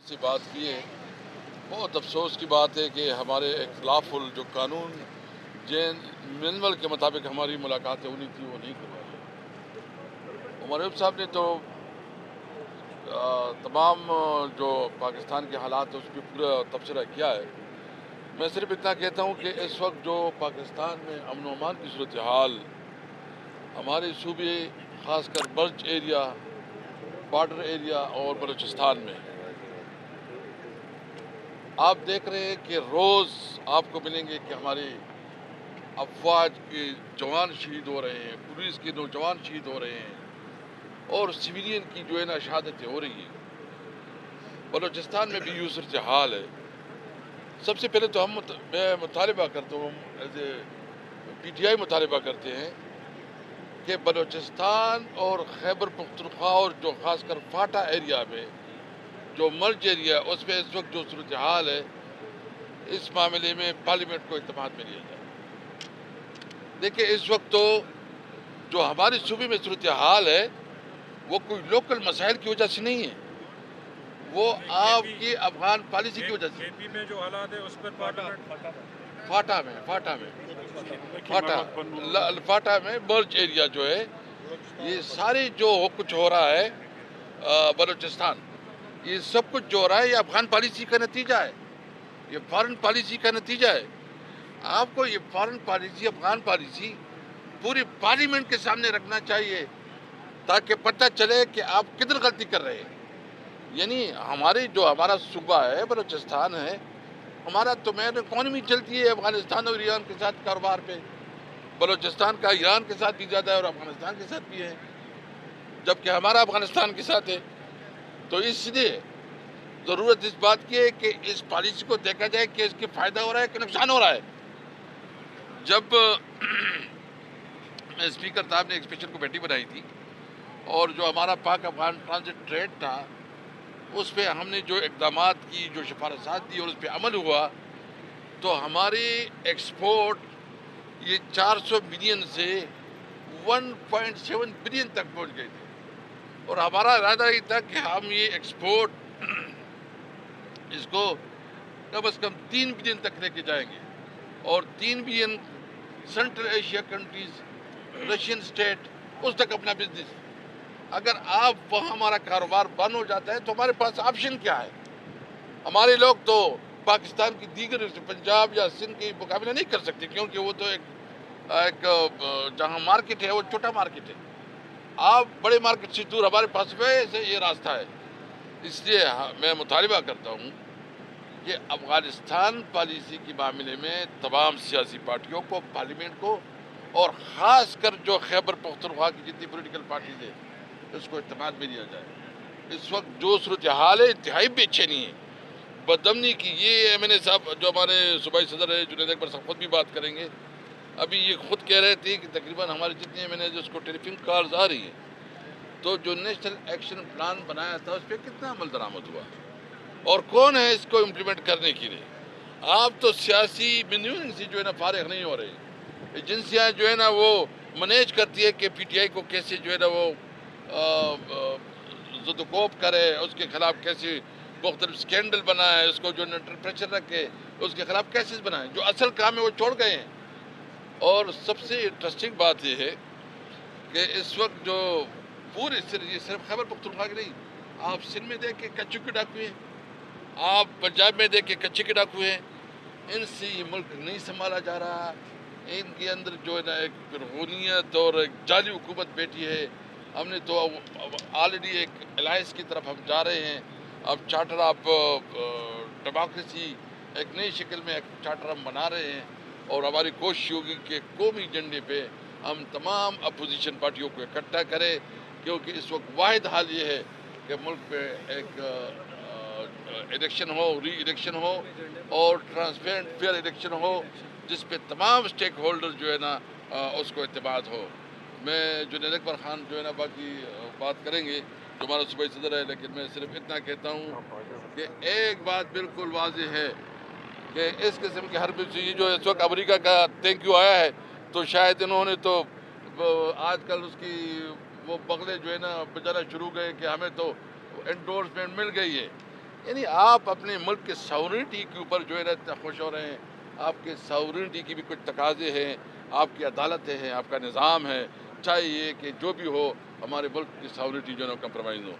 سے بات کی ہے۔ بہت افسوس کی بات ہے کہ ہمارے اختلاف جو قانون جین مینول کے مطابق ہماری ملاقاتیں ہونی تھی وہ نہیں کروائی۔ عمر ایوب صاحب نے تو تمام جو پاکستان کے حالات ہیں اس پہ پورا تبصرہ کیا ہے۔ میں صرف اتنا کہتا ہوں کہ اس وقت جو پاکستان میں امن و امان کی صورتحال ہمارے صوبے خاص کر برج ایریا، بارڈر ایریا اور بلوچستان میں آپ دیکھ رہے ہیں کہ روز آپ کو ملیں گے کہ ہمارے افواج کے جوان شہید ہو رہے ہیں، پولیس کے نوجوان شہید ہو رہے ہیں اور سویلین کی جو ہے نا شہادتیں ہو رہی ہیں۔ بلوچستان میں بھی یہ صورتحال ہے۔ سب سے پہلے تو میں مطالبہ کرتا ہوں، as a P T I مطالبہ کرتے ہیں کہ بلوچستان اور خیبر پختونخوا اور جو خاص کر فاٹا ایریا میں جو مرج ایریا اس میں اس وقت جو صورتحال ہے اس معاملے میں پارلیمنٹ کو اعتماد میں لیا جائے۔ دیکھیں اس وقت تو جو ہمارے صوبے میں صورتحال ہے وہ کوئی لوکل مسائل کی وجہ سے نہیں ہے، وہ آپ کی افغان پالیسی کی وجہ سے۔ میں جو حالات ہے اس پر فاٹا میں برج ایریا جو ہے یہ سارے جو کچھ ہو رہا ہے بلوچستان، یہ سب کچھ جو ہو رہا ہے یہ افغان پالیسی کا نتیجہ ہے، یہ فارن پالیسی کا نتیجہ ہے۔ آپ کو یہ فارن پالیسی، افغان پالیسی پوری پارلیمنٹ کے سامنے رکھنا چاہیے تاکہ پتہ چلے کہ آپ کدھر غلطی کر رہے ہیں۔ یعنی ہمارا صوبہ ہے بلوچستان ہے، ہمارا تو مین اکانومی چلتی ہے افغانستان اور ایران کے ساتھ کاروبار پہ۔ بلوچستان کا ایران کے ساتھ بھی زیادہ ہے اور افغانستان کے ساتھ بھی ہے، جبکہ ہمارا افغانستان کے ساتھ ہے۔ تو اس لیے ضرورت اس بات کی ہے کہ اس پالیسی کو دیکھا جائے کہ اس کے فائدہ ہو رہا ہے کہ نقصان ہو رہا ہے۔ جب میں اسپیکر صاحب نے ایکسپیشن کمیٹی بنائی تھی اور جو ہمارا پاک افغان ٹرانزٹ ٹریڈ تھا اس پہ ہم نے جو اقدامات کی، جو سفارشات دی اور اس پہ عمل ہوا تو ہماری ایکسپورٹ یہ 400 ملین سے 1.7 بلین تک پہنچ گئی تھی، اور ہمارا ارادہ یہ تھا کہ ہم یہ ایکسپورٹ اس کو کم از کم 3 بلین تک لے کے جائیں گے، اور 3 billion central Asia countries, Russian state اس تک اپنا بزنس۔ اگر آپ وہاں ہمارا کاروبار بند ہو جاتا ہے تو ہمارے پاس آپشن کیا ہے؟ ہمارے لوگ تو پاکستان کی دیگر پنجاب یا سندھ کے مقابلہ نہیں کر سکتے، کیونکہ وہ تو ایک جہاں مارکیٹ ہے وہ چھوٹا مارکیٹ ہے۔ آپ بڑے مارکیٹ سے دور، ہمارے پاس ویسے یہ راستہ ہے۔ اس لیے میں مطالبہ کرتا ہوں کہ افغانستان پالیسی کے معاملے میں تمام سیاسی پارٹیوں کو، پارلیمنٹ کو، اور خاص کر جو خیبر پختونخوا کی جتنی پولیٹیکل پارٹیز ہے اس کو اعتماد میں لیا جائے۔ اس وقت جو صورتحال ہے انتہائی بے چینی ہے، بدامنی کی۔ یہ ایم این اے صاحب جو ہمارے صوبائی صدر ہے جنید اکبر صاحب خود بھی بات کریں گے، ابھی یہ خود کہہ رہے تھے کہ تقریباً ہمارے جتنے ایم این اے اس کو ٹیلی فون کالز آ رہی ہیں، تو جو نیشنل ایکشن پلان بنایا تھا اس پہ کتنا عمل درآمد ہوا اور کون ہے اس کو امپلیمنٹ کرنے کے لیے؟ آپ تو سیاسی مینیورنگ سے جو ہے نا فارغ نہیں ہو رہے۔ ایجنسیاں جو ہے نا وہ مینیج کرتی ہے کہ پی ٹی آئی کو کیسے جو ہے نا وہ زد و کوب کرے، اس کے خلاف کیسے مختلف سکینڈل بنائے، اس کو جو انٹر پریشر رکھے، اس کے خلاف کیسز بنائے۔ جو اصل کام ہے وہ چھوڑ گئے ہیں۔ اور سب سے انٹرسٹنگ بات یہ ہے کہ اس وقت جو پورے یہ صرف خیبر پختونخوا کی نہیں، آپ سندھ میں دیکھ کے کچے کے ڈاکو ہیں، آپ پنجاب میں دیکھ کے کچے کے ڈاکو ہیں۔ ان سے یہ ملک نہیں سنبھالا جا رہا، ان کے اندر جو ہے نا ایک فرعونیت اور ایک جعلی حکومت بیٹھی ہے۔ ہم نے تو آلریڈی ایک الائنس کی طرف ہم جا رہے ہیں، اب چارٹر آف ڈیموکریسی ایک نئی شکل میں ایک چارٹر ہم بنا رہے ہیں، اور ہماری کوشش ہوگی کہ قومی ایجنڈے پہ ہم تمام اپوزیشن پارٹیوں کو اکٹھا کریں، کیونکہ اس وقت واحد حال یہ ہے کہ ملک پہ ایک الیکشن ہو، ری الیکشن ہو، اور ٹرانسپیرنٹ فیئر الیکشن ہو جس پہ تمام اسٹیک ہولڈر جو ہے نا اس کو اعتماد ہو۔ میں جنید اکبر خان جو ہے نا باقی بات کریں گے جو ہمارا صوبائی صدر ہے، لیکن میں صرف اتنا کہتا ہوں کہ ایک بات بالکل واضح ہے کہ اس قسم کی حرب سے جو اس وقت امریکہ کا تھینک یو آیا ہے تو شاید انہوں نے تو آج کل اس کی وہ بغلے جو ہے نا بجانا شروع گئے کہ ہمیں تو انڈورسمنٹ مل گئی ہے۔ یعنی آپ اپنے ملک کے ساورنٹی کے اوپر جو ہے نا اتنا خوش ہو رہے ہیں. آپ کے ساورنٹی کی بھی کچھ تقاضے ہیں, آپ کی عدالتیں ہیں, آپ کا نظام ہے. چاہیے کہ جو بھی ہو ہمارے ملک کی ساورنٹی جو ہے نا کمپرومائز ہو.